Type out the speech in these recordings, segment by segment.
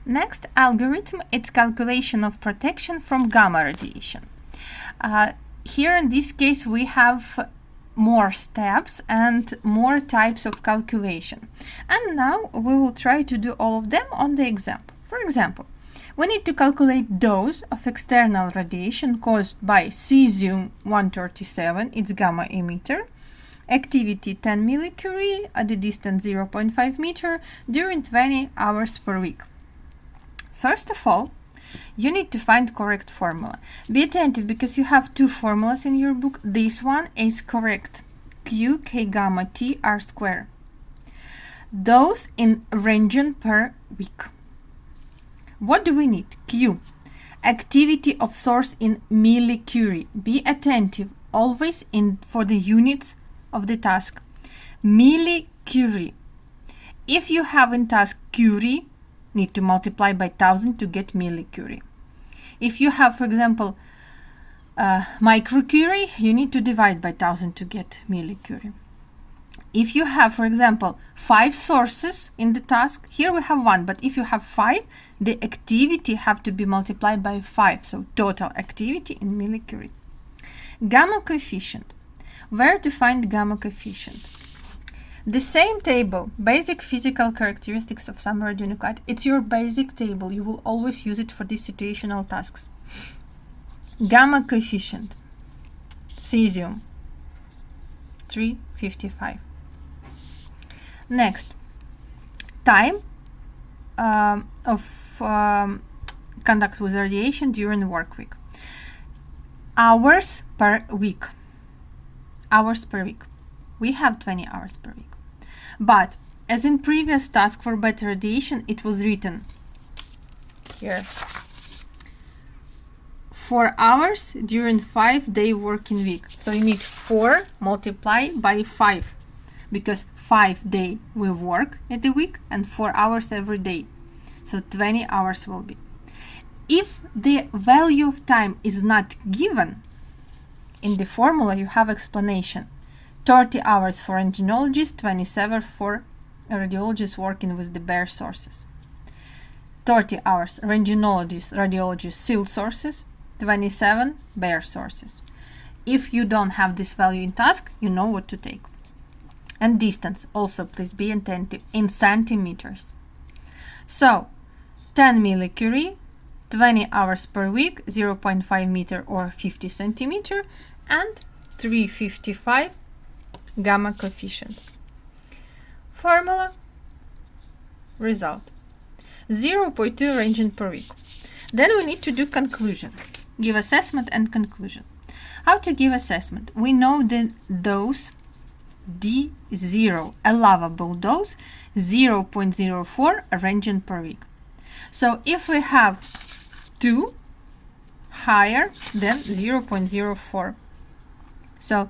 Next algorithm, it's calculation of protection from gamma radiation. Here in this case we have more steps and more types of calculation. And now we will try to do all of them on the example. For example, we need to calculate dose of external radiation caused by cesium-137, its gamma emitter, activity 10 millicurie at the distance 0.5 meter during 20 hours per week. First of all, you need to find correct formula. Be attentive because you have two formulas in your book. This one is correct. Q K gamma T R square. Dose in Röntgen per week. What do we need? Q. Activity of source in millicurie. Be attentive always for the units of the task. Millicurie. If you have in task curie, need to multiply by 1000 to get millicurie. If you have, for example, microcurie, you need to divide by 1000 to get millicurie. If you have, for example, 5 sources in the task, here we have 1, but if you have 5, the activity have to be multiplied by 5, so total activity in millicurie. Gamma coefficient. Where to find gamma coefficient? The same table, basic physical characteristics of some radionuclide. It's your basic table. You will always use it for these situational tasks. Gamma coefficient. Cesium 355. Next, time of contact with radiation during work week. Hours per week. Hours per week. We have 20 hours per week. But as in previous task for beta radiation, it was written here 4 hours during 5-day working week. So you need 4 multiplied by 5 because 5 days we work at the week and 4 hours every day. So 20 hours will be. If the value of time is not given, in the formula you have explanation. 30 hours for röntgenologists, 27 for radiologists working with the bare sources. 30 hours röntgenologists, radiologists, sealed sources, 27 bare sources. If you don't have this value in task, you know what to take. And distance, also please be attentive, in centimeters. So, 10 millicurie, 20 hours per week, 0.5 meter or 50 centimeter, and 355 gamma coefficient. Formula, result, 0.2 Röntgen per week. Then we need to do conclusion. Give assessment and conclusion. How to give assessment? We know the dose D0, allowable dose, 0.04 Röntgen per week. So if we have 2 higher than 0.04. So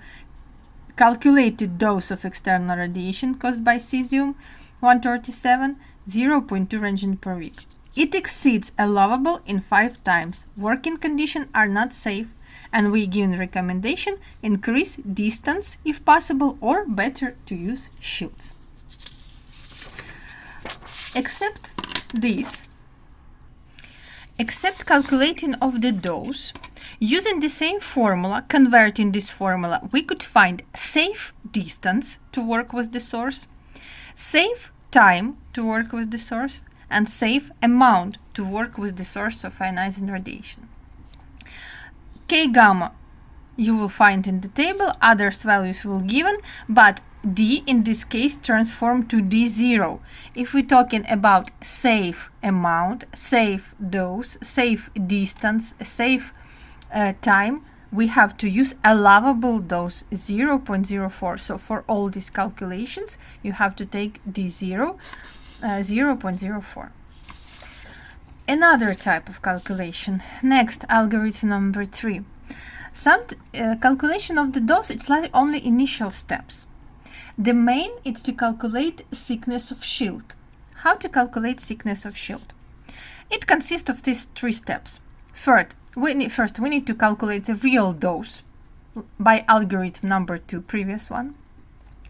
calculated dose of external radiation caused by cesium-137, 0.2 Röntgen per week. It exceeds allowable in 5 times. Working conditions are not safe, and we give recommendation increase distance if possible, or better to use shields. Except calculating of the dose, using the same formula, converting this formula, we could find safe distance to work with the source, safe time to work with the source, and safe amount to work with the source of ionizing radiation. K gamma you will find in the table, others values will given, but D in this case transformed to D0. If we're talking about safe amount, safe dose, safe distance, safe time, we have to use allowable dose 0.04. So for all these calculations, you have to take D0, 0.04. Another type of calculation. Next, algorithm number 3. Some calculation of the dose, it's like only initial steps. The main is to calculate thickness of shield. How to calculate thickness of shield? It consists of these 3 steps. First, we need to calculate the real dose by algorithm number 2, previous one.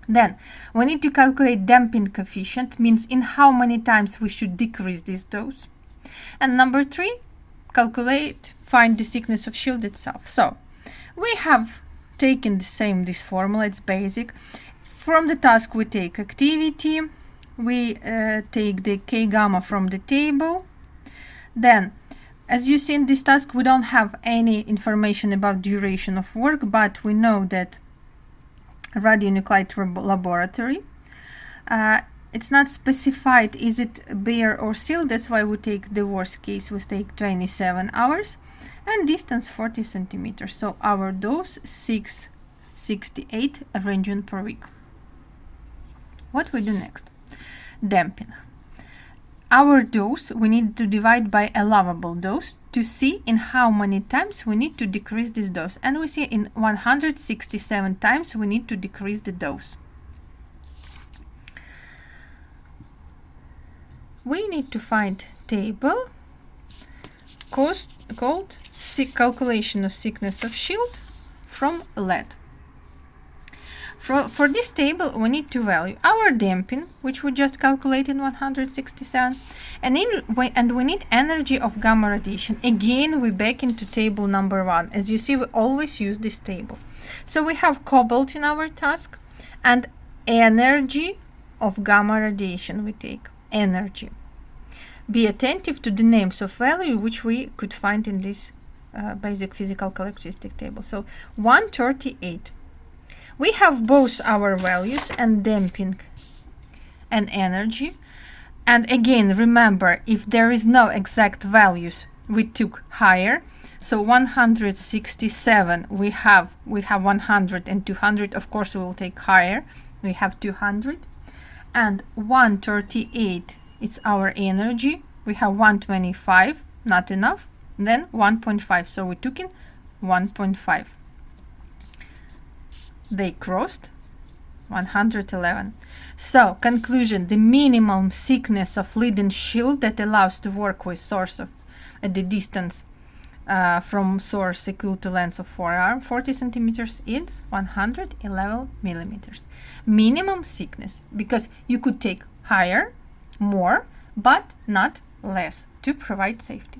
Then we need to calculate damping coefficient, means in how many times we should decrease this dose. And number 3, calculate, find the thickness of shield itself. So we have taken this formula, it's basic. From the task we take activity, we take the K gamma from the table. Then, as you see in this task, we don't have any information about duration of work, but we know that radionuclide laboratory. It's not specified, is it bare or sealed? That's why we take the worst case, we take 27 hours, and distance 40 centimeters. So our dose 668 radian per week. What we do next? Damping. Our dose we need to divide by allowable dose to see in how many times we need to decrease this dose. And we see in 167 times we need to decrease the dose. We need to find table called calculation of thickness of shield from lead. For this table, we need to value our damping, which we just calculated 167, and we need energy of gamma radiation. Again, we back into table number 1. As you see, we always use this table. So we have cobalt in our task, and energy of gamma radiation we take. Energy. Be attentive to the names of value which we could find in this basic physical characteristic table. So 138. We have both our values and damping and energy. And again, remember, if there is no exact values, we took higher. So 167, we have 100 and 200. Of course, we will take higher. We have 200. And 138, it's our energy. We have 125, not enough. Then 1.5, so we took in 1.5. They crossed 111. So, conclusion, the minimum thickness of lead shield that allows to work with source at the distance from source equal to length of forearm, 40 centimeters, is 111 millimeters. Minimum thickness, because you could take higher, more, but not less to provide safety.